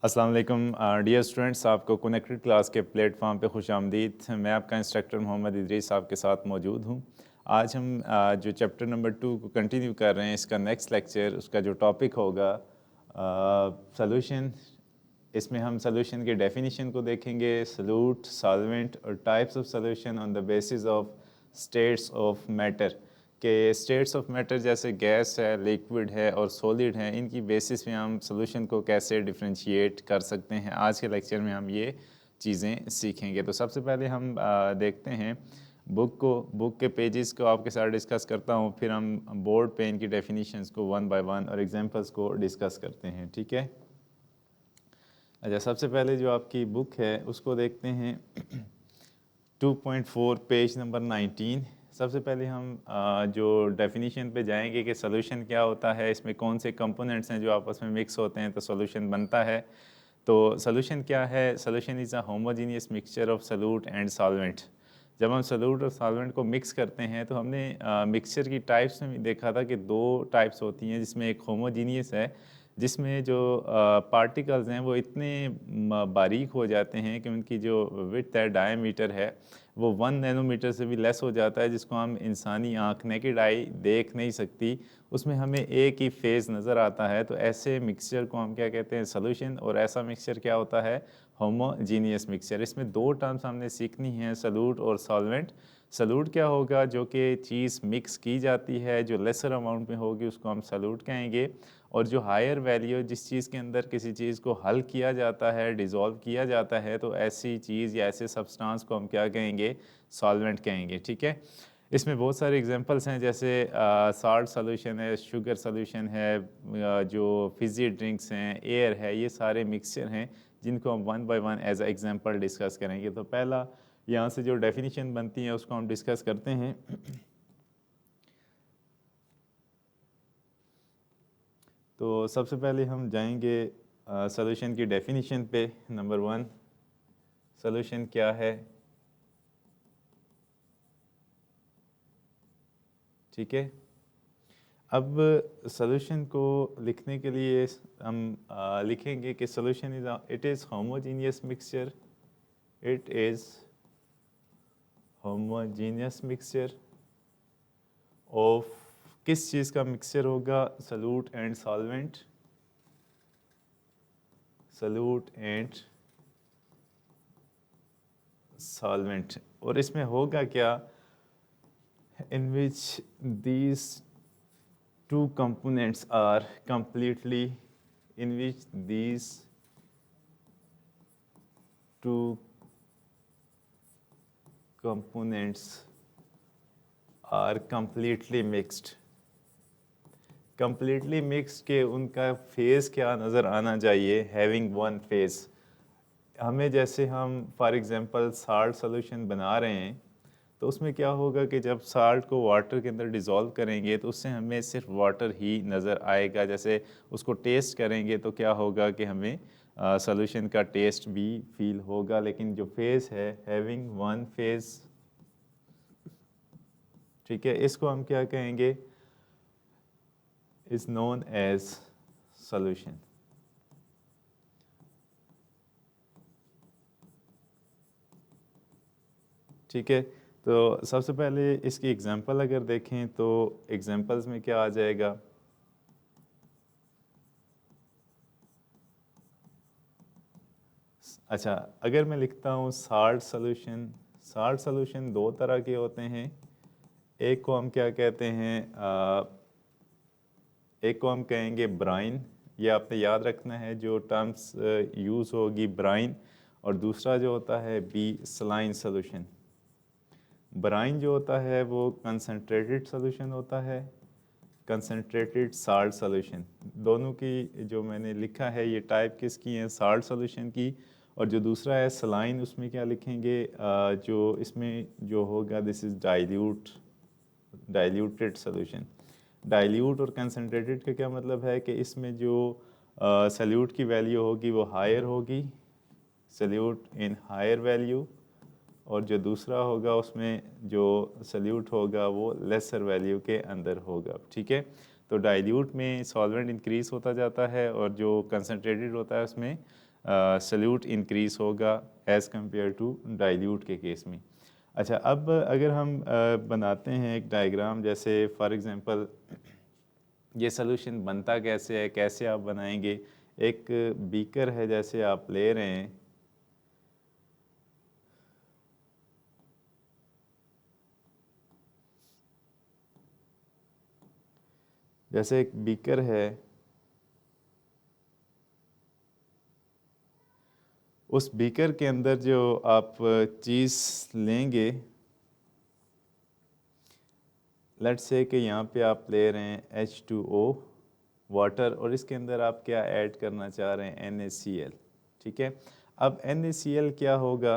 अस्सलाम वालेकुम dear students, आपको कनेक्टेड क्लास के प्लेटफॉर्म पे खुश आमदीद। मैं आपका इंस्ट्रक्टर मोहम्मद इदरीस आपके साथ मौजूद हूँ। आज हम जो चैप्टर नंबर 2 को कंटिन्यू कर रहे हैं, इसका नेक्स्ट लेक्चर, उसका जो टॉपिक होगा सॉल्यूशन। इसमें हम सॉल्यूशन के डेफिनेशन को देखेंगे, सॉल्यूट, सॉल्वेंट और types of solution on the basis of states of matter. के स्टेट्स ऑफ मैटर जैसे गैस है, लिक्विड है और सॉलिड है, इनकी बेसिस पे हम सॉल्यूशन को कैसे डिफरेंशिएट कर सकते हैं। आज के लेक्चर में हम ये चीज़ें सीखेंगे। तो सबसे पहले हम देखते हैं बुक के पेजेस को आपके साथ डिस्कस करता हूँ, फिर हम बोर्ड पे इनकी डेफिनेशंस को वन बाय वन और एग्जांपल्स को डिस्कस करते हैं। ठीक है। अच्छा, सबसे पहले जो आपकी बुक है उसको देखते हैं 2.4 पेज नंबर 19। सबसे पहले हम जो डेफिनेशन पे जाएंगे कि सॉल्यूशन क्या होता है, इसमें कौन से कंपोनेंट्स हैं जो आपस में मिक्स होते हैं तो सॉल्यूशन बनता है। तो सॉल्यूशन क्या है? Solution is a homogeneous mixture of solute and solvent. जब हम सॉल्यूट और सॉल्वेंट को मिक्स करते हैं तो हमने मिक्सचर की टाइप्स में भी देखा था कि दो टाइप्स होती हैं, जिसमें एक होमोजीनियस है, जिसमें जो पार्टिकल्स हैं वो इतने बारीक हो जाते हैं कि उनकी जो विड्थ है, डायमीटर है, वो 1 नैनोमीटर से भी लेस हो जाता है, जिसको हम इंसानी आँख नेकेड आई देख नहीं सकती। उसमें हमें एक ही फेज़ नज़र आता है। तो ऐसे मिक्सचर को हम क्या कहते हैं? सॉल्यूशन। और ऐसा मिक्सचर क्या होता है? Homogeneous mixture. इसमें दो टर्म्स हमने सीखनी है, सॉल्यूट और सॉल्वेंट। सॉल्यूट क्या होगा? जो कि चीज़ मिक्स की जाती है, जो लेसर अमाउंट में होगी उसको हम सॉल्यूट कहेंगे। और जो हायर वैल्यू, जिस चीज़ के अंदर किसी चीज़ को हल किया जाता है, डिज़ोल्व किया जाता है, तो ऐसी चीज़ या ऐसे सब्सटेंस को हम क्या कहेंगे? सॉल्वेंट कहेंगे। ठीक है। इसमें बहुत सारे एग्जांपल्स हैं, जैसे साल्ट सॉल्यूशन है, शुगर सॉल्यूशन है, जो फिज़ी ड्रिंक्स हैं, एयर है, ये सारे मिक्सचर हैं जिनको हम one by one as example discuss करेंगे। तो पहला यहाँ से जो डेफिनेशन बनती है उसको हम डिस्कस करते हैं। तो सबसे पहले हम जाएंगे सॉल्यूशन की डेफिनेशन पे। नंबर 1, सॉल्यूशन क्या है? ठीक है। अब सॉल्यूशन को लिखने के लिए हम लिखेंगे कि solution it is homogeneous mixture. It is homogeneous mixture of, किस चीज़ का मिक्सचर होगा? Solute and solvent. Solute and solvent. और इसमें होगा क्या? in which these two components are completely, in which these two components are completely mixed। completely mixed के उनका phase क्या नज़र आना चाहिए? having one phase। हमें जैसे हम फॉर एग्जांपल साल्ट सॉल्यूशन बना रहे हैं, तो उसमें क्या होगा कि जब साल्ट को वाटर के अंदर डिज़ोल्व करेंगे तो उससे हमें सिर्फ वाटर ही नज़र आएगा। जैसे उसको टेस्ट करेंगे तो क्या होगा कि हमें सॉल्यूशन का टेस्ट भी फील होगा। लेकिन जो फेज़ है, हैविंग वन फेज़, ठीक है, इसको हम क्या कहेंगे? Is known as solution. ठीक है। तो सबसे पहले इसकी एग्जांपल अगर देखें तो एग्जांपल्स में क्या आ जाएगा? अच्छा, अगर मैं लिखता हूँ साल्ट सॉल्यूशन। साल्ट सॉल्यूशन दो तरह के होते हैं। एक को हम क्या कहते हैं? एक को हम कहेंगे ब्राइन। ये आपने याद रखना है, जो टर्म्स यूज़ होगी, ब्राइन। और दूसरा जो होता है बी सलाइन सॉल्यूशन। ब्राइन जो होता है वो कंसनट्रेटेड सॉल्यूशन होता है, कंसनट्रेटेड साल्ट सॉल्यूशन। दोनों की जो मैंने लिखा है ये टाइप किसकी है? साल्ट सॉल्यूशन की। और जो दूसरा है सलाइन, उसमें क्या लिखेंगे? जो इसमें जो होगा, this is dilute, diluted solution. Dilute और कंसनट्रेटेड का क्या मतलब है? कि इसमें जो सल्यूट की वैल्यू होगी वो हायर होगी, सल्यूट इन हायर वैल्यू। और जो दूसरा होगा उसमें जो सल्यूट होगा वो लेसर वैल्यू के अंदर होगा। ठीक है। तो डाइल्यूट में सॉल्वेंट इंक्रीज होता जाता है और जो कंसनट्रेटेड होता है उसमें सल्यूट इंक्रीज होगा एज़ कम्पेयर टू डाइल्यूट के केस में। अच्छा, अब अगर हम बनाते हैं एक डायग्राम, जैसे फॉर एग्जांपल ये सॉल्यूशन बनता कैसे है, कैसे आप बनाएंगे। एक बीकर है, जैसे आप ले रहे हैं, जैसे एक बीकर है, उस बीकर के अंदर जो आप चीज़ लेंगे, लेट्स से कि यहाँ पे आप ले रहे हैं H2O वाटर, और इसके अंदर आप क्या ऐड करना चाह रहे हैं, NaCl। ठीक है, अब NaCl क्या होगा,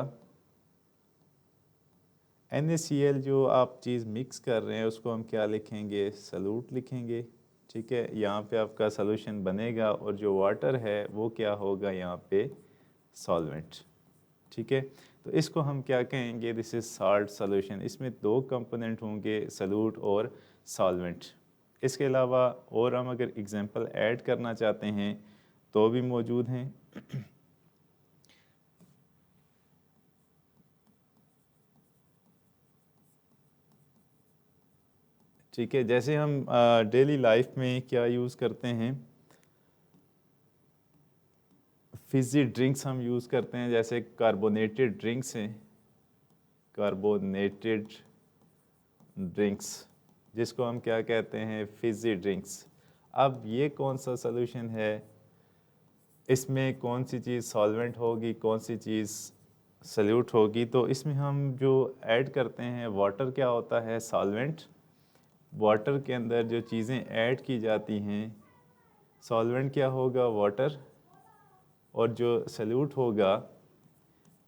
NaCl जो आप चीज़ मिक्स कर रहे हैं उसको हम क्या लिखेंगे, सॉल्यूट लिखेंगे। ठीक है, यहाँ पे आपका सॉल्यूशन बनेगा, और जो वाटर है वो क्या होगा यहाँ पे, सॉल्वेंट। ठीक है, तो इसको हम क्या कहेंगे, दिस इज साल्ट सॉल्यूशन। इसमें दो कंपोनेंट होंगे, सॉल्यूट और सॉल्वेंट। इसके अलावा और हम अगर एग्जांपल ऐड करना चाहते हैं तो भी मौजूद हैं। ठीक है, जैसे हम डेली लाइफ में क्या यूज़ करते हैं, फिज़ी ड्रिंक्स हम यूज़ करते हैं, जैसे कार्बोनेटेड ड्रिंक्स हैं, कार्बोनेटेड ड्रिंक्स, जिसको हम क्या कहते हैं, फिज़ी ड्रिंक्स। अब ये कौन सा सॉल्यूशन है, इसमें कौन सी चीज़ सॉल्वेंट होगी, कौन सी चीज़ सल्यूट होगी। तो इसमें हम जो ऐड करते हैं, वाटर क्या होता है, सॉल्वेंट। वाटर के अंदर जो चीज़ें ऐड की जाती हैं, सॉल्वेंट क्या होगा, वाटर, और जो सल्यूट होगा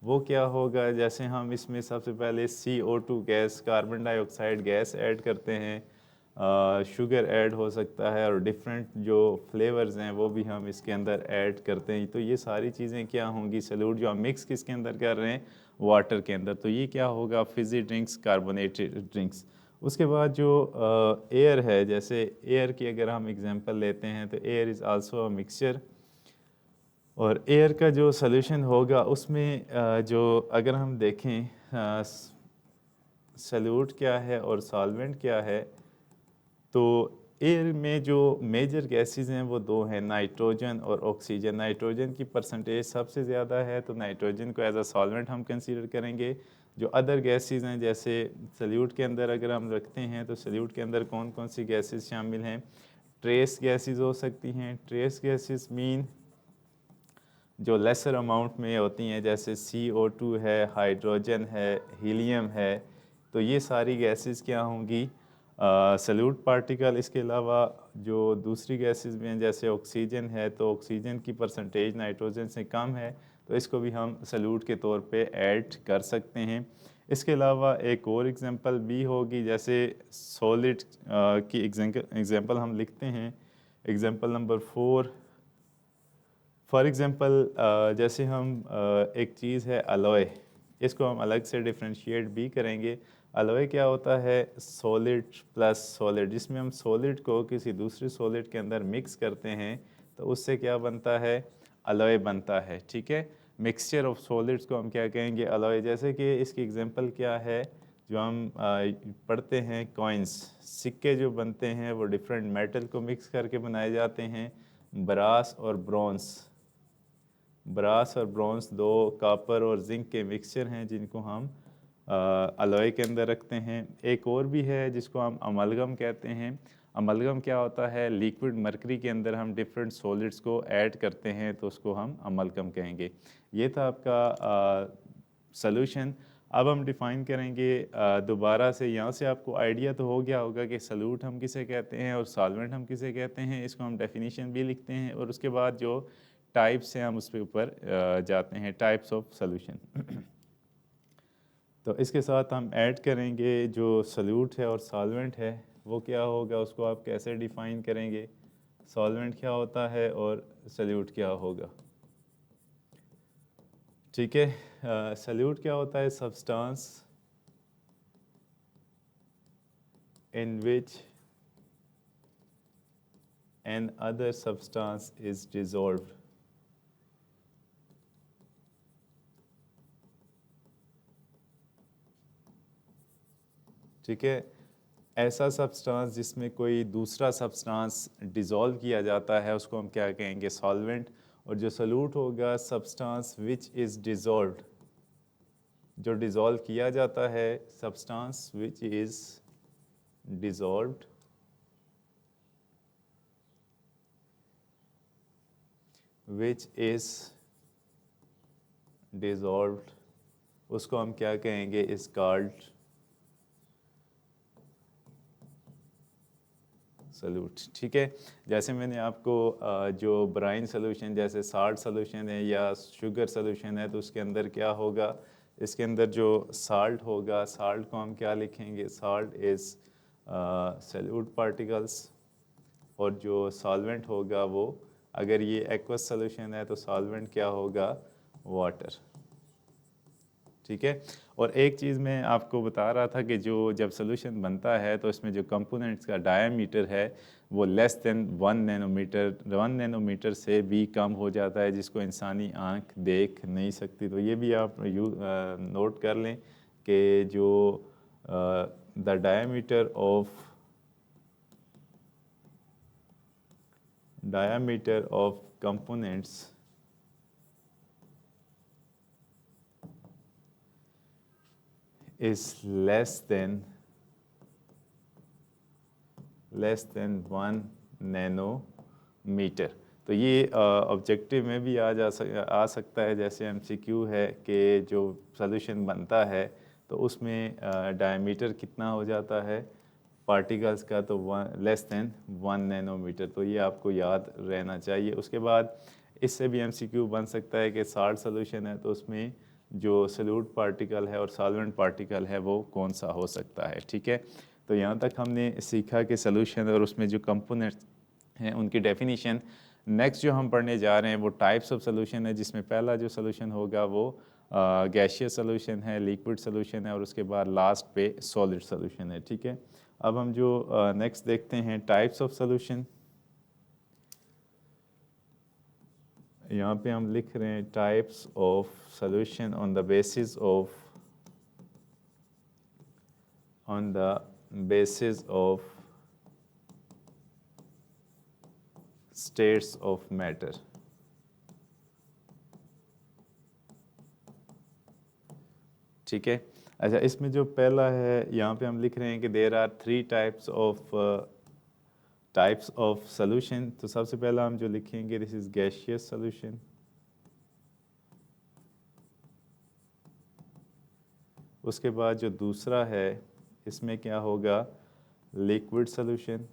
वो क्या होगा, जैसे हम इसमें सबसे पहले CO2 gas, carbon dioxide gas add करते हैं, शुगर ऐड हो सकता है, और डिफरेंट जो फ्लेवर्स हैं वो भी हम इसके अंदर ऐड करते हैं। तो ये सारी चीज़ें क्या होंगी, सल्यूट जो हम मिक्स किसके अंदर कर रहे हैं, वाटर के अंदर। तो ये क्या होगा, फिज़ी ड्रिंक्स, कार्बोनेटेड ड्रिंक्स। उसके बाद जो एयर है, जैसे एयर की अगर हम एग्जांपल लेते हैं, तो air is also a mixture. और एयर का जो सॉल्यूशन होगा उसमें जो अगर हम देखें सल्यूट क्या है और सॉल्वेंट क्या है, तो एयर में जो मेजर गैसेस हैं वो दो हैं, नाइट्रोजन और ऑक्सीजन। नाइट्रोजन की परसेंटेज सबसे ज़्यादा है, तो नाइट्रोजन को एज अ सॉल्वेंट हम कंसीडर करेंगे। जो अदर गैसेस हैं, जैसे सल्यूट के अंदर अगर हम रखते हैं, तो सल्यूट के अंदर कौन कौन सी गैसेस शामिल हैं, ट्रेस गैसेस हो सकती हैं। ट्रेस गैसेस मीन जो लेसर अमाउंट में होती हैं, जैसे CO2 है, हाइड्रोजन है, हीलियम है। तो ये सारी गैसेस क्या होंगी, सल्यूट पार्टिकल। इसके अलावा जो दूसरी गैसेस भी हैं, जैसे ऑक्सीजन है, तो ऑक्सीजन की परसेंटेज नाइट्रोजन से कम है, तो इसको भी हम सल्यूट के तौर पे ऐड कर सकते हैं। इसके अलावा एक और एग्जांपल भी होगी, जैसे सॉलिड की एग्जांपल हम लिखते हैं, एग्जांपल नंबर 4। फॉर एग्ज़ाम्पल जैसे हम एक चीज़ है अलॉय, इसको हम अलग से डिफ्रेंशिएट भी करेंगे। अलॉय क्या होता है, सॉलिड प्लस सॉलिड, जिसमें हम सॉलिड को किसी दूसरे सॉलिड के अंदर मिक्स करते हैं, तो उससे क्या बनता है, अलॉय बनता है। ठीक है, मिक्सचर ऑफ सॉलिड्स को हम क्या कहेंगे, अलॉय। जैसे कि इसकी एग्जांपल क्या है, जो हम पढ़ते हैं, कॉइन्स, सिक्के जो बनते हैं वो डिफरेंट मेटल को मिक्स करके बनाए जाते हैं, ब्रास और ब्रॉन्ज। ब्रास और ब्रॉन्ज दो कॉपर और जिंक के मिक्सचर हैं, जिनको हम अलॉय के अंदर रखते हैं। एक और भी है जिसको हम अमलगम कहते हैं। अमलगम क्या होता है, लिक्विड मरकरी के अंदर हम डिफरेंट सॉलिड्स को ऐड करते हैं, तो उसको हम अमलगम कहेंगे। ये था आपका सॉल्यूशन। अब हम डिफ़ाइन करेंगे दोबारा से। यहाँ से आपको आइडिया तो हो गया होगा कि सल्यूट हम किसे कहते हैं और सॉल्वेंट हम किसे कहते हैं। इसको हम डेफिनेशन भी लिखते हैं, और उसके बाद जो टाइप्स हैं हम उसके ऊपर जाते हैं, टाइप्स ऑफ सॉल्यूशन। तो इसके साथ हम ऐड करेंगे जो सल्यूट है और सॉल्वेंट है वो क्या होगा, उसको आप कैसे डिफ़ाइन करेंगे, सॉल्वेंट क्या होता है और सल्यूट क्या होगा। ठीक है, सल्यूट क्या होता है, substance in which an other substance is dissolved। ठीक है। ऐसा सब्सटेंस जिसमें कोई दूसरा सब्सटेंस डिज़ोल्व किया जाता है उसको हम क्या कहेंगे, सॉल्वेंट। और जो सॉल्यूट होगा, सब्सटेंस विच इज़ डिज़ोल्व्ड, जो डिज़ोल्व किया जाता है, substance which is dissolved, which is dissolved, उसको हम क्या कहेंगे, इज़ कॉल्ड सॉल्यूट। ठीक है। जैसे मैंने आपको जो ब्राइन सोल्यूशन जैसे साल्ट सोल्यूशन है या शुगर सोल्यूशन है, तो उसके अंदर क्या होगा, इसके अंदर जो साल्ट होगा, साल्ट को हम क्या लिखेंगे, साल्ट इज़ सॉल्यूट पार्टिकल्स। और जो सॉल्वेंट होगा वो, अगर ये एक्वस सोल्यूशन है तो सॉल्वेंट क्या होगा, वाटर। ठीक है। और एक चीज़ मैं आपको बता रहा था कि जो जब सोल्यूशन बनता है तो इसमें जो कंपोनेंट्स का डायमीटर है वो लेस देन 1 नैनोमीटर से भी कम हो जाता है, जिसको इंसानी आंख देख नहीं सकती। तो ये भी आप नोट कर लें कि जो the diameter of components is less than 1 nanometer. तो ये ऑब्जेक्टिव में भी आ सकता है, जैसे एमसीक्यू है कि जो सॉल्यूशन बनता है तो उसमें डायमीटर कितना हो जाता है पार्टिकल्स का, तो लेस देन 1 नैनोमीटर। तो ये आपको याद रहना चाहिए। उसके बाद इससे भी एमसीक्यू बन सकता है कि साल्ट सॉल्यूशन है तो उसमें जो सॉल्यूट पार्टिकल है और सॉल्वेंट पार्टिकल है वो कौन सा हो सकता है। ठीक है। तो यहाँ तक हमने सीखा कि सॉल्यूशन और उसमें जो कंपोनेंट्स हैं उनकी डेफिनेशन। नेक्स्ट जो हम पढ़ने जा रहे हैं वो टाइप्स ऑफ सॉल्यूशन है, जिसमें पहला जो सॉल्यूशन होगा वो गैसियस सॉल्यूशन है, लिक्विड सॉल्यूशन है, और उसके बाद लास्ट पे सॉलिड सॉल्यूशन है। ठीक है। अब हम जो नेक्स्ट देखते हैं टाइप्स ऑफ सॉल्यूशन। यहाँ पे हम लिख रहे हैं types of solution on the basis of states of matter. ठीक है। अच्छा, इसमें जो पहला है यहाँ पे हम लिख रहे हैं कि there are 3 types of solution. तो सबसे पहला हम जो लिखेंगे, दिस इज गैसियस सॉल्यूशन। उसके बाद जो दूसरा है इसमें क्या होगा, लिक्विड सॉल्यूशन।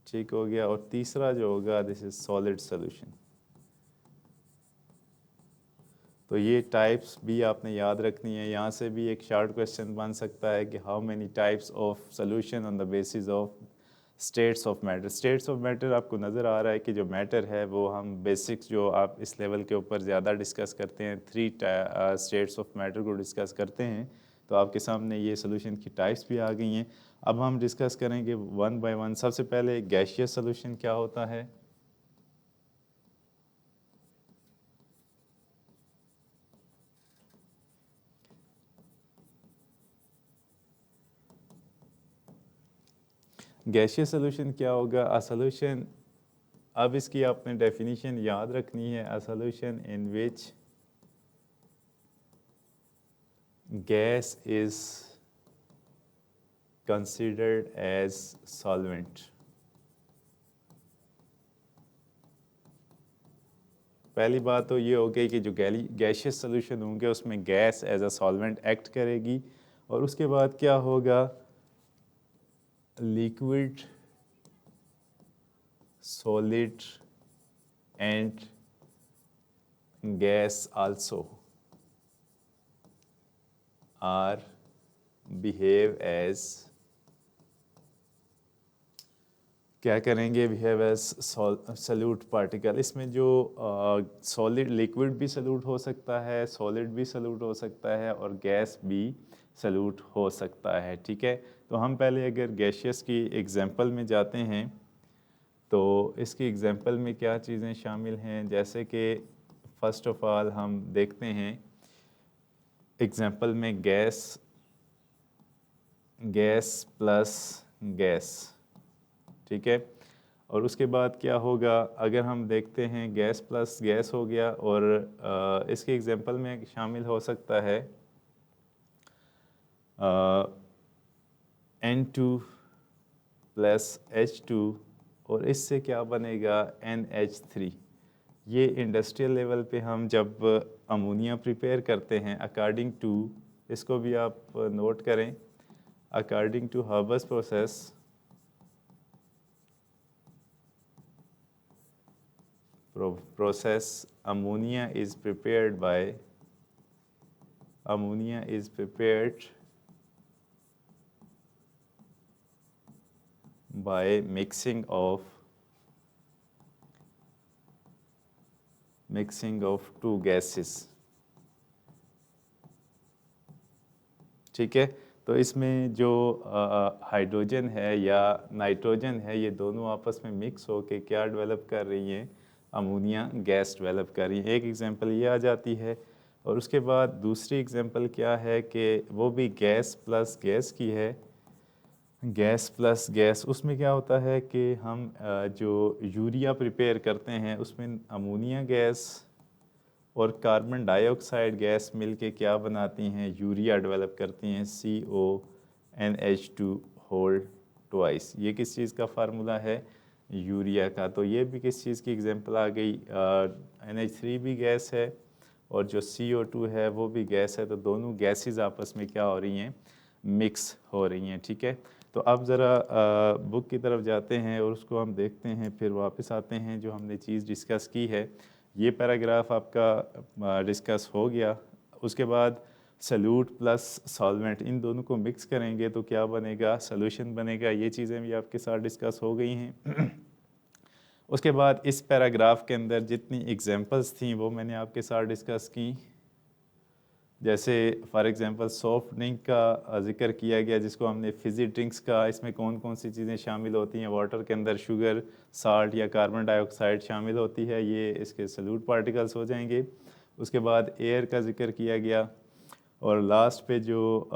ठीक हो गया। और तीसरा जो होगा, दिस इज सॉलिड सॉल्यूशन। तो ये टाइप्स भी आपने याद रखनी है। यहाँ से भी एक शॉर्ट क्वेश्चन बन सकता है कि how many types of solution on the basis of states of matter. States of matter आपको नज़र आ रहा है कि जो मैटर है वो हम बेसिक्स जो आप इस लेवल के ऊपर ज़्यादा डिस्कस करते हैं, 3 स्टेट्स ऑफ मैटर को डिस्कस करते हैं। तो आपके सामने ये सोल्यूशन की टाइप्स भी आ गई हैं। अब हम डिस्कस करेंगे वन बाय वन। सबसे पहले गैसियस सोल्यूशन क्या होता है। गैसियस सोल्यूशन क्या होगा, अ सोल्यूशन, अब इसकी आपने डेफिनेशन याद रखनी है, a solution in which gas is considered as solvent. पहली बात तो ये हो गई कि जो गैसियस सोल्यूशन होंगे उसमें gas as a solvent act करेगी। और उसके बाद क्या होगा, liquid, solid and gas also are behave as, क्या करेंगे, बिहेव एज सॉल्यूट पार्टिकल। इसमें जो सॉलिड लिक्विड भी सॉल्यूट हो सकता है, सॉलिड भी सॉल्यूट हो सकता है, और गैस भी सॉल्यूट हो सकता है। ठीक है। तो हम पहले अगर गैसियस की एग्जांपल में जाते हैं तो इसकी एग्जांपल में क्या चीज़ें शामिल हैं, जैसे कि फ़र्स्ट ऑफ ऑल हम देखते हैं एग्जांपल में गैस गैस प्लस गैस, ठीक है। और उसके बाद क्या होगा, अगर हम देखते हैं गैस प्लस गैस हो गया, और इसके एग्जांपल में शामिल हो सकता है N2 प्लस H2, और इससे क्या बनेगा NH3। ये इंडस्ट्रियल लेवल पे हम जब अमोनिया प्रिपेयर करते हैं अकॉर्डिंग टू, इसको भी आप नोट करें, अकॉर्डिंग टू हर्बस process ammonia is prepared by mixing of two gases, ठीक है। तो इसमें जो हाइड्रोजन है या नाइट्रोजन है, ये दोनों आपस में मिक्स होके क्या डेवलप कर रही हैं, अमोनिया गैस डेवलप कर रही है। एक एग्जांपल ये आ जाती है। और उसके बाद दूसरी एग्जांपल क्या है कि वो भी गैस प्लस गैस की है, गैस प्लस गैस। उसमें क्या होता है कि हम जो यूरिया प्रिपेयर करते हैं उसमें अमोनिया गैस और कार्बन डाइऑक्साइड गैस मिलके क्या बनाती हैं, यूरिया डेवलप करती हैं, CONH2 होल ट्वाइस। ये किस चीज़ का फार्मूला है, यूरिया का। तो ये भी किस चीज़ की एग्जांपल आ गई, NH3 भी गैस है और जो CO2 है वो भी गैस है। तो दोनों गैसेस आपस में क्या हो रही हैं, मिक्स हो रही हैं, ठीक है। तो अब ज़रा बुक की तरफ जाते हैं और उसको हम देखते हैं, फिर वापस आते हैं जो हमने चीज़ डिस्कस की है। ये पैराग्राफ आपका डिस्कस हो गया। उसके बाद सल्यूट प्लस सॉल्वेंट, इन दोनों को मिक्स करेंगे तो क्या बनेगा, सॉल्यूशन बनेगा। ये चीज़ें भी आपके साथ डिस्कस हो गई हैं। उसके बाद इस पैराग्राफ के अंदर जितनी एग्जांपल्स थी वो मैंने आपके साथ डिस्कस की। जैसे फॉर एग्जांपल सॉफ्ट ड्रिंक का जिक्र किया गया, जिसको हमने फिज़ी ड्रिंक्स का, इसमें कौन कौन सी चीज़ें शामिल होती हैं, वाटर के अंदर शुगर, साल्ट या कार्बन डाइऑक्साइड शामिल होती है, ये इसके सल्यूट पार्टिकल्स हो जाएंगे। उसके बाद एयर का जिक्र किया गया, और लास्ट पे जो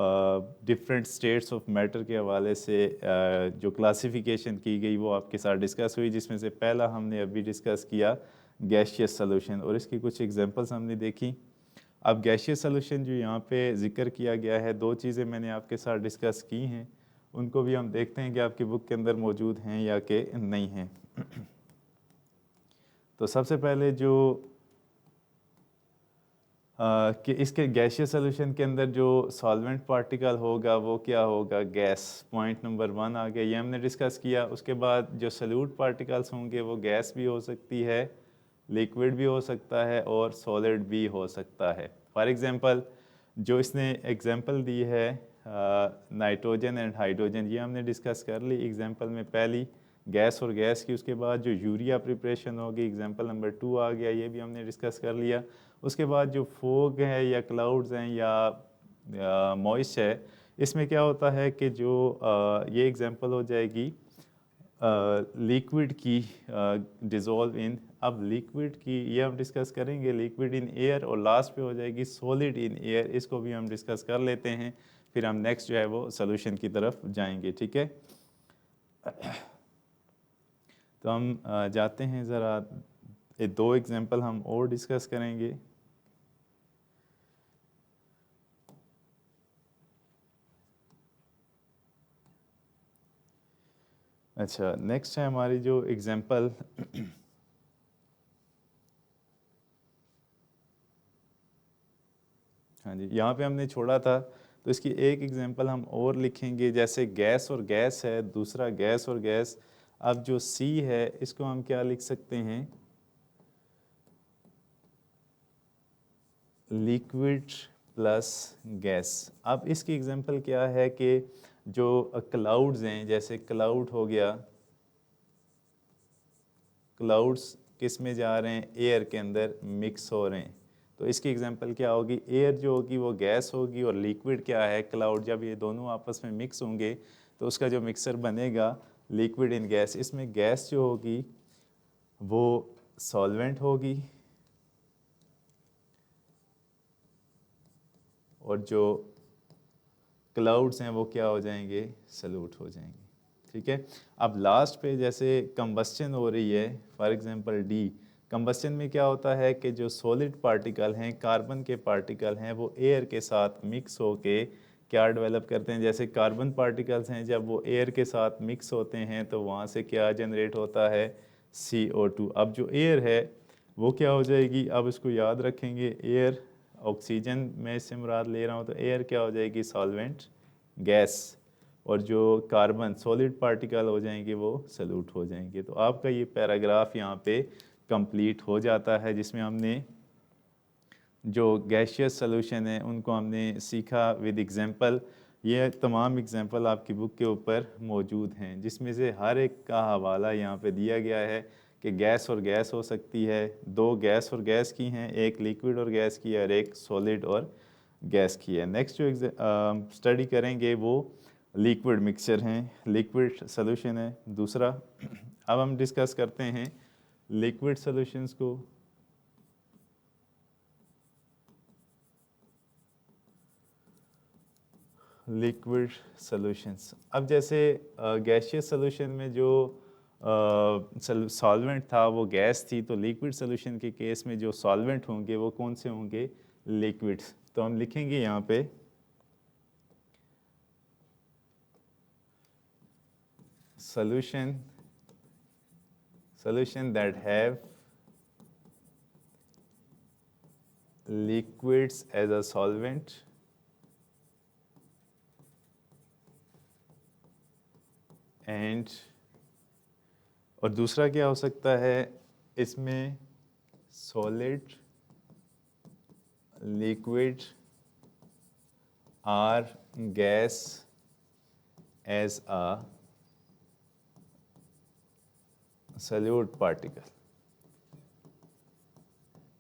डिफरेंट स्टेट्स ऑफ मैटर के हवाले से जो क्लासिफिकेशन की गई वो आपके साथ डिस्कस हुई, जिसमें से पहला हमने अभी डिस्कस किया गैशियस सॉल्यूशन, और इसकी कुछ एग्जांपल्स हमने देखी। अब गैशियस सॉल्यूशन जो यहाँ पे जिक्र किया गया है, दो चीज़ें मैंने आपके साथ डिस्कस की हैं, उनको भी हम देखते हैं कि आपकी बुक के अंदर मौजूद हैं या कि नहीं हैं। तो सबसे पहले जो कि इसके गैशियस सॉल्यूशन के अंदर जो सॉल्वेंट पार्टिकल होगा वो क्या होगा, गैस। पॉइंट नंबर 1 आ गया, ये हमने डिस्कस किया। उसके बाद जो सॉल्यूट पार्टिकल्स होंगे वो गैस भी हो सकती है, लिक्विड भी हो सकता है और सॉलिड भी हो सकता है। फॉर एग्जांपल जो इसने एग्जांपल दी है नाइट्रोजन एंड हाइड्रोजन, ये हमने डिस्कस कर ली एग्जांपल में, पहली गैस और गैस की। उसके बाद जो यूरिया प्रिपरेशन होगी, एग्जांपल नंबर 2 आ गया, ये भी हमने डिस्कस कर लिया। उसके बाद जो फोग है या क्लाउड्स हैं या मॉइस्ट है, इसमें क्या होता है कि जो ये एग्जांपल हो जाएगी लिक्विड की डिज़ोल्व इन। अब लिक्विड की ये हम डिस्कस करेंगे, लिक्विड इन एयर, और लास्ट पे हो जाएगी सॉलिड इन एयर, इसको भी हम डिस्कस कर लेते हैं। फिर हम नेक्स्ट जो है वो सोल्यूशन की तरफ जाएंगे, ठीक है। तो हम जाते हैं ज़रा, दो एग्जांपल हम और डिस्कस करेंगे। अच्छा, नेक्स्ट है हमारी जो एग्जांपल हाँ जी, यहाँ पे हमने छोड़ा था, तो इसकी एक एग्जांपल हम और लिखेंगे। जैसे गैस और गैस है, दूसरा गैस और गैस। अब जो सी है इसको हम क्या लिख सकते हैं, लिक्विड प्लस गैस। अब इसकी एग्जांपल क्या है कि जो क्लाउड्स हैं, जैसे क्लाउड हो गया, क्लाउड्स किस में जा रहे हैं, एयर के अंदर मिक्स हो रहे हैं। तो इसकी एग्जांपल क्या होगी, एयर जो होगी वो गैस होगी, और लिक्विड क्या है, क्लाउड। जब ये दोनों आपस में मिक्स होंगे तो उसका जो मिक्सर बनेगा लिक्विड इन गैस। इसमें गैस जो होगी वो सॉल्वेंट होगी, और जो क्लाउड्स हैं वो क्या हो जाएंगे, सल्यूट हो जाएंगे। ठीक है, अब लास्ट पे जैसे कंबस्चन हो रही है, फॉर एग्जांपल डी, कंबस्चन में क्या होता है कि जो सॉलिड पार्टिकल हैं, कार्बन के पार्टिकल हैं, वो एयर के साथ मिक्स होके क्या डेवलप करते हैं, जैसे कार्बन पार्टिकल्स हैं जब वो एयर के साथ मिक्स होते हैं तो वहाँ से क्या जनरेट होता है, CO2। अब जो एयर है वो क्या हो जाएगी, अब इसको याद रखेंगे, एयर ऑक्सीजन मैं इससे मुराद ले रहा हूँ, तो एयर क्या हो जाएगी, सॉल्वेंट गैस, और जो कार्बन सॉलिड पार्टिकल हो जाएंगे वो सल्यूट हो जाएंगे। तो आपका ये पैराग्राफ यहाँ पे कंप्लीट हो जाता है, जिसमें हमने जो गैशियस सॉल्यूशन है उनको हमने सीखा विद एग्जांपल। ये तमाम एग्जांपल आपकी बुक के ऊपर मौजूद हैं, जिसमें से हर एक का हवाला यहाँ पे दिया गया है कि गैस और गैस हो सकती है, दो गैस और गैस की हैं, एक लिक्विड और गैस की है और एक सॉलिड और गैस की है। नेक्स्ट जो स्टडी करेंगे वो लिक्विड मिक्सचर हैं, लिक्विड सॉल्यूशन है दूसरा। अब हम डिस्कस करते हैं लिक्विड सॉल्यूशंस को। लिक्विड सॉल्यूशंस, अब जैसे गैशियस सॉल्यूशन में जो सॉल्वेंट था वो गैस थी, तो लिक्विड सॉल्यूशन के केस में जो सॉल्वेंट होंगे वो कौन से होंगे, लिक्विड्स। तो हम लिखेंगे यहाँ पे solution that have liquids as a solvent and, और दूसरा क्या हो सकता है इसमें, solid, liquid or gas as a solute particle।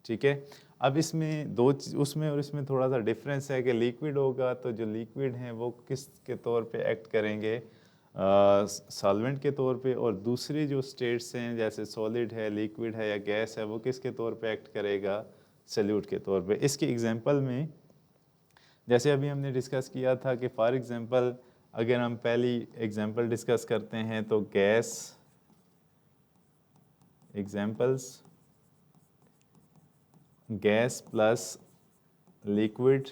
ठीक है, अब इसमें दो उसमें और इसमें थोड़ा सा डिफरेंस है कि लिक्विड होगा तो जो लिक्विड हैं वो किस के तौर पे एक्ट करेंगे, सॉल्वेंट के तौर पे, और दूसरी जो स्टेट्स हैं जैसे सॉलिड है, लिक्विड है या गैस है, वो किसके तौर पे एक्ट करेगा, सल्यूट के तौर पे। इसके एग्जांपल में जैसे अभी हमने डिस्कस किया था कि फॉर एग्जांपल अगर हम पहली एग्जांपल डिस्कस करते हैं तो gas examples, gas plus liquid,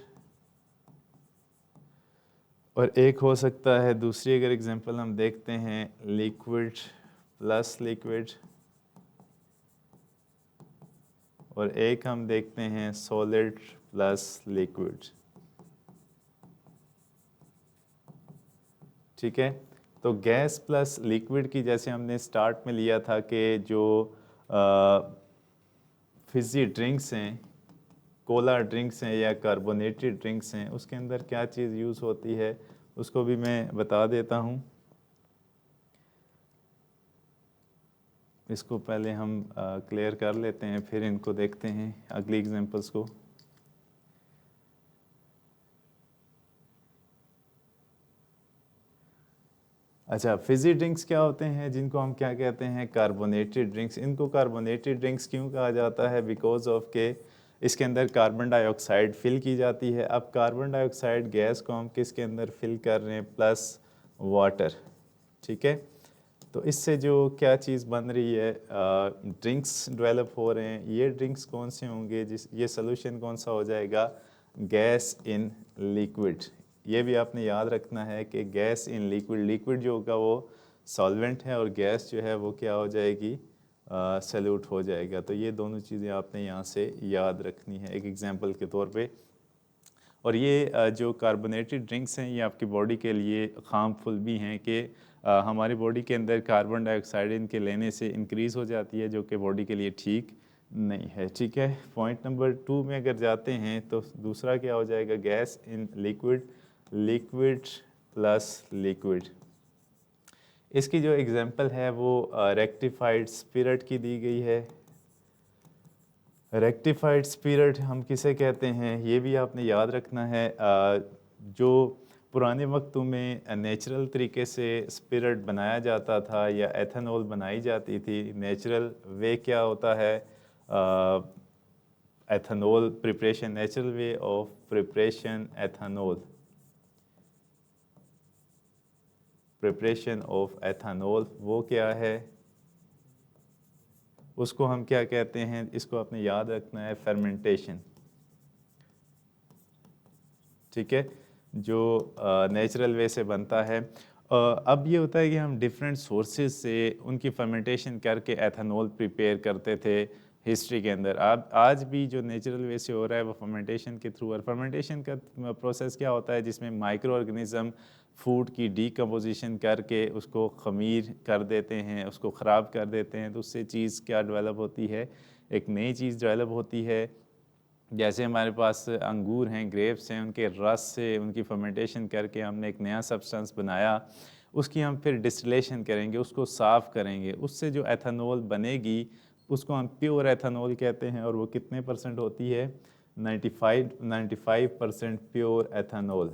और एक हो सकता है दूसरी अगर एग्जांपल हम देखते हैं लिक्विड प्लस लिक्विड, और एक हम देखते हैं सॉलिड प्लस लिक्विड। ठीक है, तो गैस प्लस लिक्विड की जैसे हमने स्टार्ट में लिया था कि जो फिजी ड्रिंक्स हैं, कोला ड्रिंक्स हैं या कार्बोनेटेड ड्रिंक्स हैं, उसके अंदर क्या चीज़ यूज़ होती है उसको भी मैं बता देता हूँ। इसको पहले हम क्लियर कर लेते हैं, फिर इनको देखते हैं अगली एग्जांपल्स को। अच्छा, फिजी ड्रिंक्स क्या होते हैं, जिनको हम क्या कहते हैं, कार्बोनेटेड ड्रिंक्स। इनको कार्बोनेटेड ड्रिंक्स क्यों कहा जाता है, बिकॉज ऑफ के इसके अंदर कार्बन डाइऑक्साइड फिल की जाती है। अब कार्बन डाइऑक्साइड गैस को हम किसके अंदर फिल कर रहे हैं, प्लस वाटर। ठीक है, तो इससे जो क्या चीज़ बन रही है, ड्रिंक्स डेवलप हो रहे हैं। ये ड्रिंक्स कौन से होंगे, ये सोल्यूशन कौन सा हो जाएगा, गैस इन लिक्विड। ये भी आपने याद रखना है कि गैस इन लिक्विड, लिक्विड जो होगा वो सॉल्वेंट है और गैस जो है वो क्या हो जाएगी, सल्यूट हो जाएगा। तो ये दोनों चीज़ें आपने यहाँ से याद रखनी है एक एग्जांपल के तौर पे। और ये जो कार्बोनेटेड ड्रिंक्स हैं ये आपकी बॉडी के लिए हार्मफुल भी हैं कि हमारी बॉडी के अंदर कार्बन डाइऑक्साइड इनके लेने से इंक्रीज़ हो जाती है, जो कि बॉडी के लिए ठीक नहीं है। ठीक है, पॉइंट नंबर 2 में अगर जाते हैं तो दूसरा क्या हो जाएगा, gas in liquid, liquid plus liquid. इसकी जो एग्जांपल है वो रेक्टिफाइड स्पिरिट की दी गई है। रेक्टिफाइड स्पिरिट हम किसे कहते हैं ये भी आपने याद रखना है। जो पुराने वक्तों में नेचुरल तरीके से स्पिरिट बनाया जाता था या एथेनॉल बनाई जाती थी, नेचुरल वे क्या होता है, ethanol preparation, natural way of preparation ethanol, preparation of ethanol वो क्या है, उसको हम क्या कहते हैं, इसको आपने याद रखना है, फर्मेंटेशन। ठीक है, जो नेचुरल वे से बनता है। अब ये होता है कि हम डिफरेंट सोर्सेज से उनकी फर्मेंटेशन करके एथेनॉल प्रिपेयर करते थे हिस्ट्री के अंदर। अब आज भी जो नेचुरल वे से हो रहा है वो फर्मेंटेशन के थ्रू। और फर्मेंटेशन का प्रोसेस क्या होता है, जिसमें माइक्रो ऑर्गेनिज़म फूड की डीकम्पोजिशन करके उसको ख़मीर कर देते हैं, उसको ख़राब कर देते हैं, तो उससे चीज़ क्या डेवलप होती है, एक नई चीज़ डेवलप होती है। जैसे हमारे पास अंगूर हैं, ग्रेप्स हैं, उनके रस से उनकी फर्मेंटेशन करके हमने एक नया सब्सटेंस बनाया, उसकी हम फिर डिस्टिलेशन करेंगे, उसको साफ़ करेंगे, उससे जो एथेनॉल बनेगी उसको हम प्योर एथेनॉल कहते हैं। और वो कितने परसेंट होती है, 95% pure ethanol,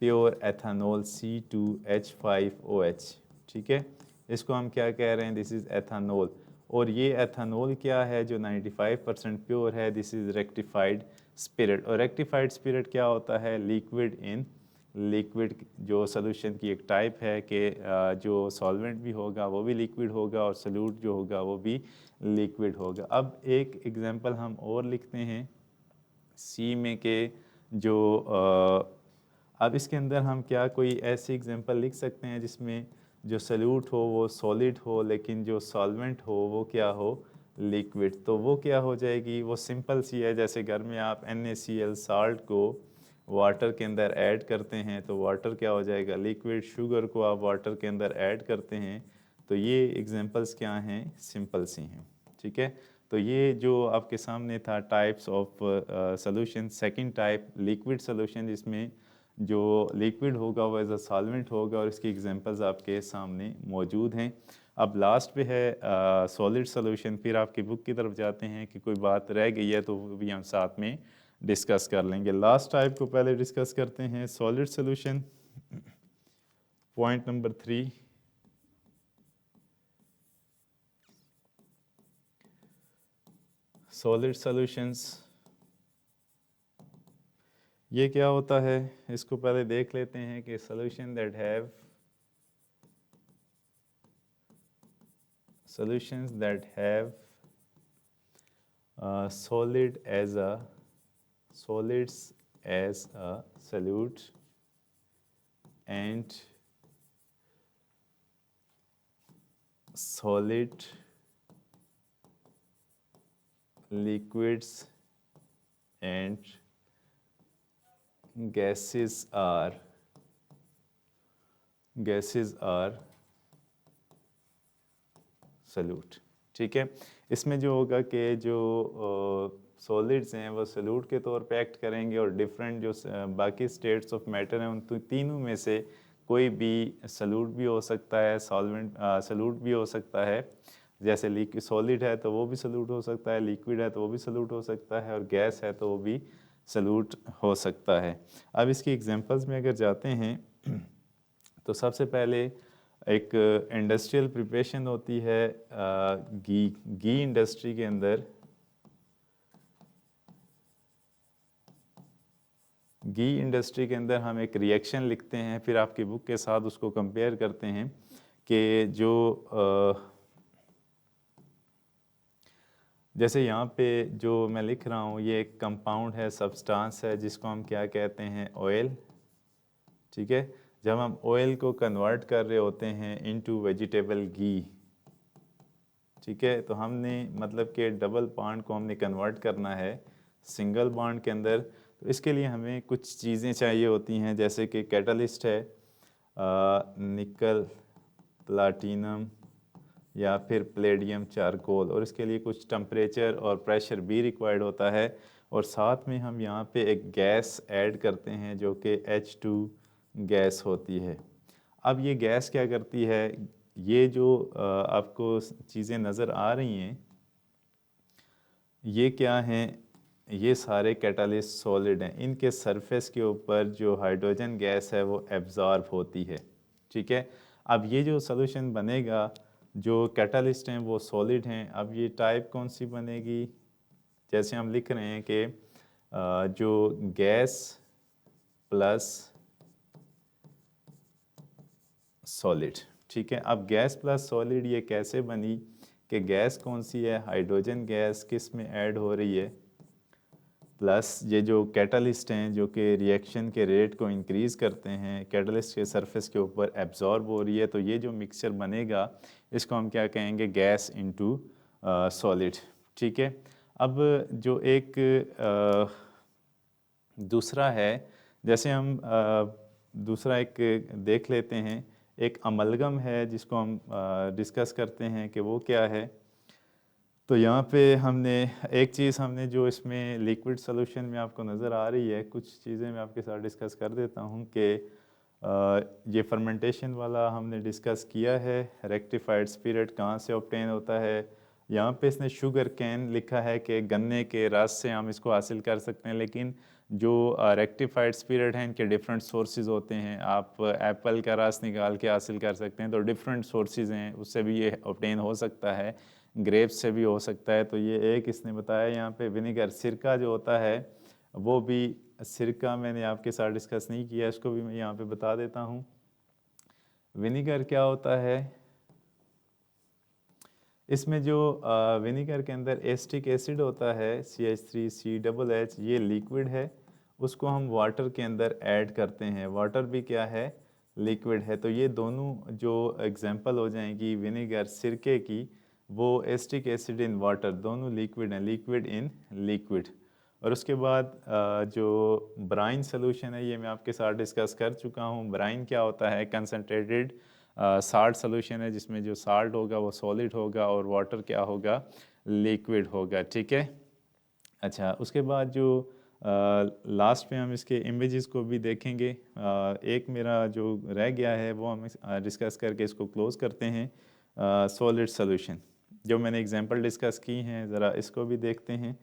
pure ethanol C2H5OH। ठीक है, इसको हम क्या कह रहे हैं, दिस इज़ एथेनॉल। और ये एथेनॉल क्या है जो 95% प्योर है, दिस इज़ रेक्टिफाइड स्पिरिट। और रेक्टिफाइड स्पिरिट क्या होता है, लिक्विड इन लिक्विड, जो सोल्यूशन की एक टाइप है कि जो सॉल्वेंट भी होगा वो भी लिक्विड होगा और सॉल्यूट जो होगा वो भी लिक्विड होगा। अब एक एग्जांपल हम और लिखते हैं सी में के जो अब इसके अंदर हम क्या कोई ऐसी एग्जांपल लिख सकते हैं जिसमें जो सॉल्यूट हो वो सॉलिड हो, लेकिन जो सॉल्वेंट हो वो क्या हो, लिक्विड। तो वो क्या हो जाएगी, वो सिंपल सी है, जैसे घर में आप NaCl साल्ट को वाटर के अंदर ऐड करते हैं तो वाटर क्या हो जाएगा, लिक्विड। शुगर को आप वाटर के अंदर ऐड करते हैं, तो ये एग्जांपल्स क्या हैं, सिंपल सी हैं। ठीक है, तो ये जो आपके सामने था types of solution. Second type liquid solution, जिसमें जो लिक्विड होगा वो एज अ सॉल्वेंट होगा, और इसकी एग्जांपल्स आपके सामने मौजूद हैं। अब लास्ट पे है सॉलिड सॉल्यूशन। फिर आपकी बुक की तरफ जाते हैं कि कोई बात रह गई है तो वो भी हम साथ में डिस्कस कर लेंगे। लास्ट टाइप को पहले डिस्कस करते हैं, solid solution. Point number 3, solid solutions. ये क्या होता है, इसको पहले देख लेते हैं कि solutions that have solid as a solids as a solute and solid liquids and gases are solute. ठीक है, इसमें जो होगा कि जो सॉलिड्स हैं वो सल्यूट के तौर पे एक्ट करेंगे, और डिफरेंट जो बाकी स्टेट्स ऑफ मैटर हैं उन तीनों में से कोई भी सल्यूट भी हो सकता है, सॉल्वेंट सल्यूट भी हो सकता है। जैसे लिक्विड सॉलिड है तो वो भी सल्यूट हो सकता है, लिक्विड है तो वो भी सल्यूट हो सकता है, और गैस है तो वो भी सल्यूट हो सकता है। अब इसकी एग्जांपल्स में अगर जाते हैं तो सबसे पहले एक इंडस्ट्रियल प्रिपरेशन होती है घी इंडस्ट्री के अंदर। घी इंडस्ट्री के अंदर हम एक रिएक्शन लिखते हैं, फिर आपकी बुक के साथ उसको कंपेयर करते हैं कि जो जैसे यहाँ पे जो मैं लिख रहा हूँ ये एक कंपाउंड है, सब्सटेंस है, जिसको हम क्या कहते हैं, ऑयल। ठीक है, जब हम ऑयल को कन्वर्ट कर रहे होते हैं इनटू वेजिटेबल घी, ठीक है, तो हमने मतलब कि डबल बॉन्ड को हमने कन्वर्ट करना है सिंगल बॉन्ड के अंदर। तो इसके लिए हमें कुछ चीज़ें चाहिए होती हैं, जैसे कि कैटलिस्ट है, निकल, प्लाटिनम या फिर प्लेडियम चारकोल, और इसके लिए कुछ टेम्परेचर और प्रेशर भी रिक्वायर्ड होता है। और साथ में हम यहाँ पे एक गैस ऐड करते हैं जो कि H2 गैस होती है। अब ये गैस क्या करती है, ये जो आपको चीज़ें नज़र आ रही हैं ये क्या हैं, ये सारे कैटालिस्ट सॉलिड हैं, इनके सरफेस के ऊपर जो हाइड्रोजन गैस है वो एब्जॉर्ब होती है। ठीक है, अब ये जो सॉल्यूशन बनेगा जो कैटलिस्ट हैं वो सॉलिड हैं। अब ये टाइप कौन सी बनेगी, जैसे हम लिख रहे हैं कि जो गैस प्लस सॉलिड, ठीक है। अब गैस प्लस सॉलिड ये कैसे बनी कि गैस कौन सी है, हाइड्रोजन गैस किस में ऐड हो रही है, प्लस ये जो कैटलिस्ट हैं जो कि रिएक्शन के रेट को इंक्रीज़ करते हैं, कैटलिस्ट के सरफेस के ऊपर एब्जॉर्ब हो रही है, तो ये जो मिक्सचर बनेगा इसको हम क्या कहेंगे, गैस इनटू सॉलिड, ठीक है। अब जो एक दूसरा है, जैसे हम दूसरा एक देख लेते हैं, एक अमलगम है जिसको हम डिस्कस करते हैं कि वो क्या है। तो यहाँ पे हमने एक चीज़ हमने जो इसमें लिक्विड सॉल्यूशन में आपको नज़र आ रही है, कुछ चीज़ें मैं आपके साथ डिस्कस कर देता हूँ कि ये फर्मेंटेशन वाला हमने डिस्कस किया है, रेक्टिफाइड स्पिरिट कहाँ से ऑब्टेन होता है। यहाँ पे इसने शुगर कैन लिखा है कि गन्ने के रस से हम इसको हासिल कर सकते हैं, लेकिन जो रेक्टिफाइड स्पिरिट हैं इनके डिफरेंट सोर्सेज होते हैं। आप एप्पल का रस निकाल के हासिल कर सकते हैं, तो डिफरेंट सोर्सेज हैं, उससे भी ये ऑब्टेन हो सकता है, ग्रेप्स से भी हो सकता है। तो ये एक इसने बताया यहाँ पे विनेगर, सिरका जो होता है वो भी, सिरका मैंने आपके साथ डिस्कस नहीं किया, इसको भी मैं यहाँ पे बता देता हूँ। विनेगर क्या होता है, इसमें जो विनेगर के अंदर एसिटिक एसिड होता है CH3CH, ये लिक्विड है, उसको हम वाटर के अंदर ऐड करते हैं। वाटर भी क्या है, लिक्विड है। तो ये दोनों जो एग्जांपल हो जाएंगी विनेगर सिरके की, वो एसिटिक एसिड इन वाटर, दोनों लिक्विड हैं, लिक्विड इन लिक्विड। और उसके बाद जो ब्राइन सोल्यूशन है ये मैं आपके साथ डिस्कस कर चुका हूँ। ब्राइन क्या होता है, कंसनट्रेटेड साल्ट सोल्यूशन है जिसमें जो साल्ट होगा वो सॉलिड होगा और वाटर क्या होगा, लिक्विड होगा, ठीक है। अच्छा, उसके बाद जो लास्ट में हम इसके इमेजेस को भी देखेंगे। एक मेरा जो रह गया है वो हम डिस्कस करके इसको क्लोज करते हैं। सॉलिड सोल्यूशन जो मैंने एग्जांपल डिस्कस की हैं, ज़रा इसको भी देखते हैं।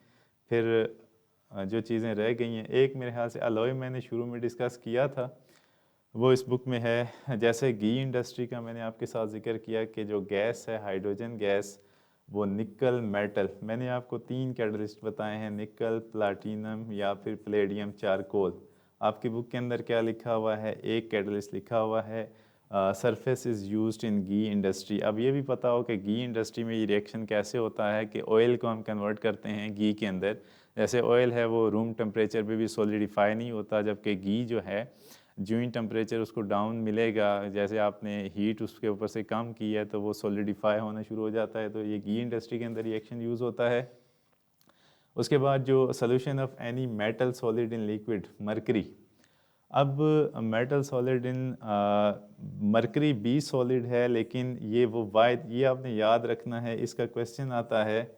फिर जो चीज़ें रह गई हैं, एक मेरे ख्याल से अलॉय मैंने शुरू में डिस्कस किया था, वो इस बुक में है। जैसे घी इंडस्ट्री का मैंने आपके साथ जिक्र किया कि जो गैस है हाइड्रोजन गैस, वो निकल मेटल, मैंने आपको 3 कैटलिस्ट बताए हैं, निकल, प्लाटिनम या फिर प्लेडियम, चारकोल। आपकी बुक के अंदर क्या लिखा हुआ है, एक कैटलिस्ट लिखा हुआ है, surface is used in ghee industry. अब ये भी पता हो कि घी इंडस्ट्री में ये रिएक्शन कैसे होता है कि ऑयल को हम कन्वर्ट करते हैं घी के अंदर। जैसे ऑयल है वो रूम टेम्परेचर पे भी सॉलिडिफाई नहीं होता, जबकि घी जो है जो ही टेम्परेचर उसको डाउन मिलेगा, जैसे आपने हीट उसके ऊपर से कम की है तो वो सॉलिडिफाई होना शुरू हो जाता है। तो ये घी इंडस्ट्री के अंदर रिएक्शन यूज़ होता है। उसके बाद जो solution of any metal solid in liquid, mercury. अब मेटल सॉलिड इन मरकरी भी सॉलिड है, लेकिन ये वो वायद, ये आपने याद रखना है, इसका क्वेश्चन आता है,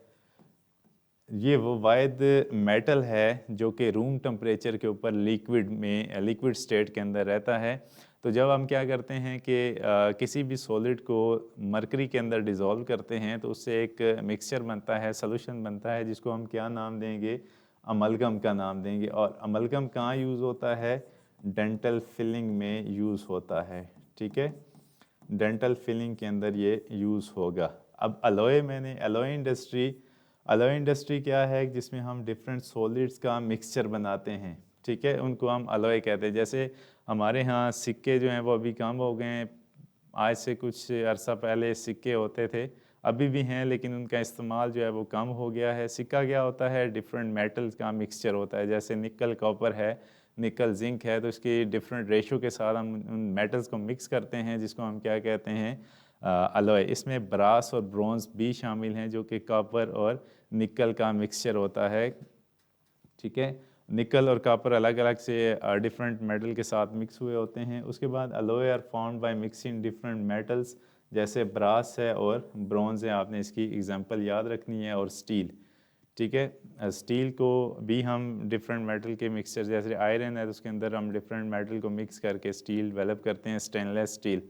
ये वो वायद मेटल है जो कि रूम टेम्परेचर के ऊपर लिक्विड में, लिक्विड स्टेट के अंदर रहता है। तो जब हम क्या करते हैं कि किसी भी सॉलिड को मरकरी के अंदर डिज़ोल्व करते हैं तो उससे एक मिक्सचर बनता है, सोल्यूशन बनता है, जिसको हम क्या नाम देंगे, अमलगम का नाम देंगे। और अमलगम कहाँ यूज़ होता है, डेंटल फिलिंग में यूज़ होता है, ठीक है, डेंटल फिलिंग के अंदर ये यूज़ होगा। अब अलॉय, मैंने अलॉय इंडस्ट्री, अलॉय इंडस्ट्री क्या है, जिसमें हम डिफरेंट सॉलिड्स का मिक्सचर बनाते हैं, ठीक है, उनको हम अलॉय कहते हैं। जैसे हमारे यहाँ सिक्के जो हैं वो अभी कम हो गए हैं, आज से कुछ अरसा पहले सिक्के होते थे, अभी भी हैं, लेकिन उनका इस्तेमाल जो है वो कम हो गया है। सिक्का क्या होता है, डिफरेंट मेटल्स का मिक्सचर होता है, जैसे निकल कॉपर है, निकल जिंक है, तो इसकी डिफरेंट रेशो के साथ हम उन मेटल्स को मिक्स करते हैं, जिसको हम क्या कहते हैं, अलॉय। इसमें ब्रास और ब्रॉन्ज भी शामिल हैं जो कि कॉपर और निकल का मिक्सचर होता है, ठीक है। निकल और कॉपर अलग अलग से डिफरेंट मेटल के साथ मिक्स हुए होते हैं। उसके बाद alloy are formed by mixing different metals, जैसे ब्रास है और ब्रॉन्ज है, आपने इसकी एग्जांपल याद रखनी है, और स्टील, ठीक है। स्टील को भी हम डिफरेंट मेटल के मिक्सचर, जैसे आयरन है तो उसके अंदर हम डिफरेंट मेटल को मिक्स करके स्टील डेवलप करते हैं, स्टेनलेस स्टील,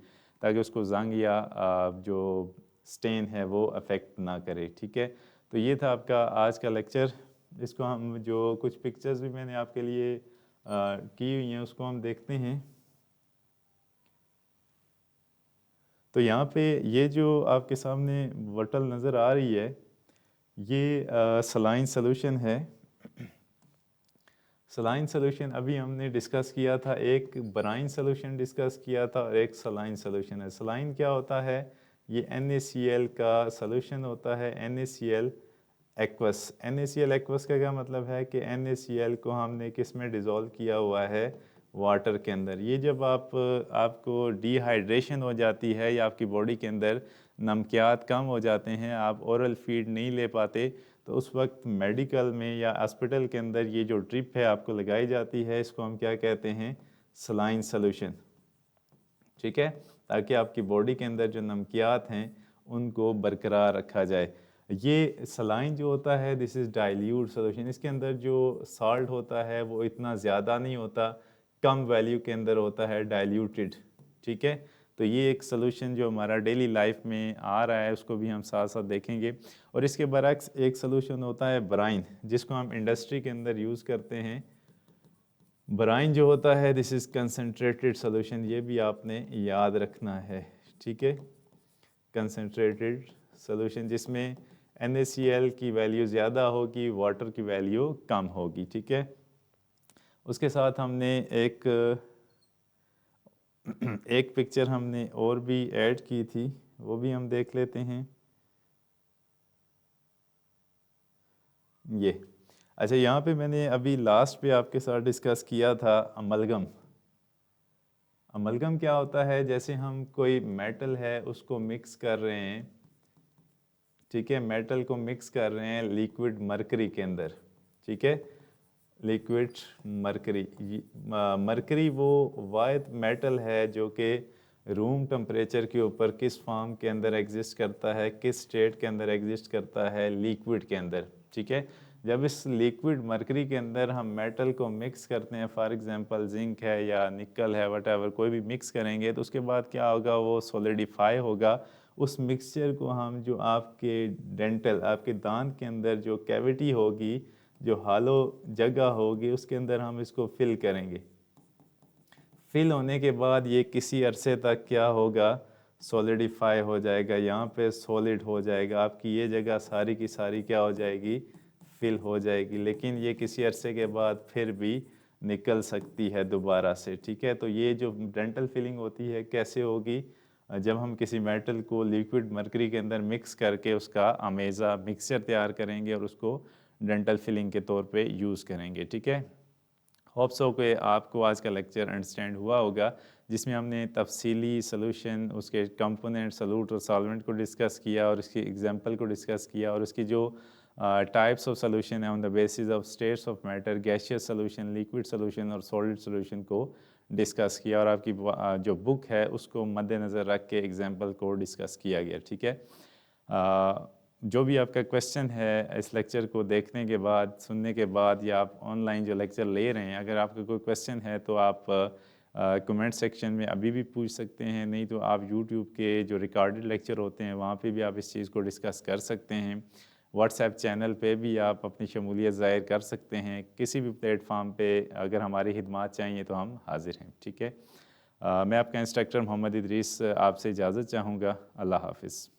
ताकि उसको जंग या जो स्टेन है वो अफेक्ट ना करे, ठीक है। तो ये था आपका आज का लेक्चर। इसको हम, जो कुछ पिक्चर्स भी मैंने आपके लिए की हुई हैं उसको हम देखते हैं। तो तो यहाँ पे ये जो आपके सामने बॉटल नज़र आ रही है, ये सलाइन सॉल्यूशन है। सलाइन सॉल्यूशन अभी हमने डिस्कस किया था, एक ब्राइन सॉल्यूशन डिस्कस किया था और एक सलाइन सॉल्यूशन है। सलाइन क्या होता है? ये NaCl का सॉल्यूशन होता है, NaCl एक्वस। NaCl एक्वस का क्या मतलब है कि NaCl को हमने किस में डिज़ोल्व किया हुआ है? वाटर के अंदर। ये जब आपको डिहाइड्रेशन हो जाती है या आपकी बॉडी के अंदर नमकियात कम हो जाते हैं, आप ओरल फीड नहीं ले पाते, तो उस वक्त मेडिकल में या हॉस्पिटल के अंदर ये जो ड्रिप है आपको लगाई जाती है, इसको हम क्या कहते हैं? Saline solution. ठीक है, ताकि आपकी बॉडी के अंदर जो नमकियात हैं उनको बरकरार रखा जाए। ये सलाइन जो होता है, दिस इज़ डाइल्यूट सॉल्यूशन। इसके अंदर जो साल्ट होता है वो इतना ज़्यादा नहीं होता, कम वैल्यू के अंदर होता है, डाइल्यूटेड। ठीक है, तो ये एक सॉल्यूशन जो हमारा डेली लाइफ में आ रहा है उसको भी हम साथ साथ देखेंगे। और इसके बरक्स एक सॉल्यूशन होता है ब्राइन, जिसको हम इंडस्ट्री के अंदर यूज़ करते हैं। ब्राइन जो होता है, दिस इज़ कंसनट्रेटेड सॉल्यूशन, ये भी आपने याद रखना है। ठीक है, कंसनट्रेटेड सॉल्यूशन जिसमें NaCl की वैल्यू ज़्यादा होगी, वाटर की वैल्यू कम होगी। ठीक है, उसके साथ हमने एक पिक्चर हमने और भी ऐड की थी, वो भी हम देख लेते हैं। ये अच्छा, यहाँ पे मैंने अभी लास्ट पे आपके साथ डिस्कस किया था अमलगम। अमलगम क्या होता है? जैसे हम कोई मेटल है उसको मिक्स कर रहे हैं, ठीक है, मेटल को मिक्स कर रहे हैं लिक्विड मरकरी के अंदर। ठीक है, लिक्विड मरकरी, मरकरी वो वाहिद मेटल है जो कि रूम टेम्परेचर के ऊपर किस फॉर्म के अंदर एग्जिस्ट करता है, किस स्टेट के अंदर एग्जिस्ट करता है? लिक्विड के अंदर। ठीक है, जब इस लिक्विड मरकरी के अंदर हम मेटल को मिक्स करते हैं, फॉर एग्जांपल जिंक है या निकल है, वट कोई भी मिक्स करेंगे, तो उसके बाद क्या होगा? वो सॉलिडिफाई होगा। उस मिक्सचर को हम जो आपके डेंटल, आपके दांत के अंदर जो कैविटी होगी, जो हालो जगह होगी, उसके अंदर हम इसको फिल करेंगे। फिल होने के बाद ये किसी अरसे तक क्या होगा? सॉलिडिफाई हो जाएगा, यहाँ पे सॉलिड हो जाएगा, आपकी ये जगह सारी की सारी क्या हो जाएगी? फिल हो जाएगी। लेकिन ये किसी अरसे के बाद फिर भी निकल सकती है दोबारा से। ठीक है, तो ये जो डेंटल फिलिंग होती है कैसे होगी? जब हम किसी मेटल को लिक्विड मरकरी के अंदर मिक्स करके उसका अमेज़ा मिक्सचर तैयार करेंगे और उसको डेंटल फिलिंग के तौर पे यूज़ करेंगे। ठीक है, होप सो कि आपको आज का लेक्चर अंडरस्टैंड हुआ होगा, जिसमें हमने तफसीली सॉल्यूशन, उसके कंपोनेंट, सॉल्यूट और सॉल्वेंट को डिस्कस किया और इसकी एग्जांपल को डिस्कस किया, और उसकी जो टाइप्स ऑफ सॉल्यूशन है on the basis of states of matter, gaseous solution, liquid solution और सॉलिड सॉल्यूशन को डिस्कस किया, और आपकी जो बुक है उसको मद्देनज़र रख के एग्जांपल को डिस्कस किया गया। ठीक है, जो भी आपका क्वेश्चन है इस लेक्चर को देखने के बाद, सुनने के बाद, या आप ऑनलाइन जो लेक्चर ले रहे हैं, अगर आपका कोई क्वेश्चन है तो आप कमेंट सेक्शन में अभी भी पूछ सकते हैं, नहीं तो आप यूट्यूब के जो रिकॉर्डेड लेक्चर होते हैं वहाँ पे भी आप इस चीज़ को डिस्कस कर सकते हैं। व्हाट्सएप चैनल पे भी आप अपनी शमूलियत ज़ाहिर कर सकते हैं। किसी भी प्लेटफार्म पे अगर हमारी खिदमत चाहिए तो हम हाजिर हैं। ठीक है, मैं आपका इंस्ट्रक्टर मोहम्मद इदरीस आपसे इजाज़त चाहूँगा। अल्लाह हाफिज़।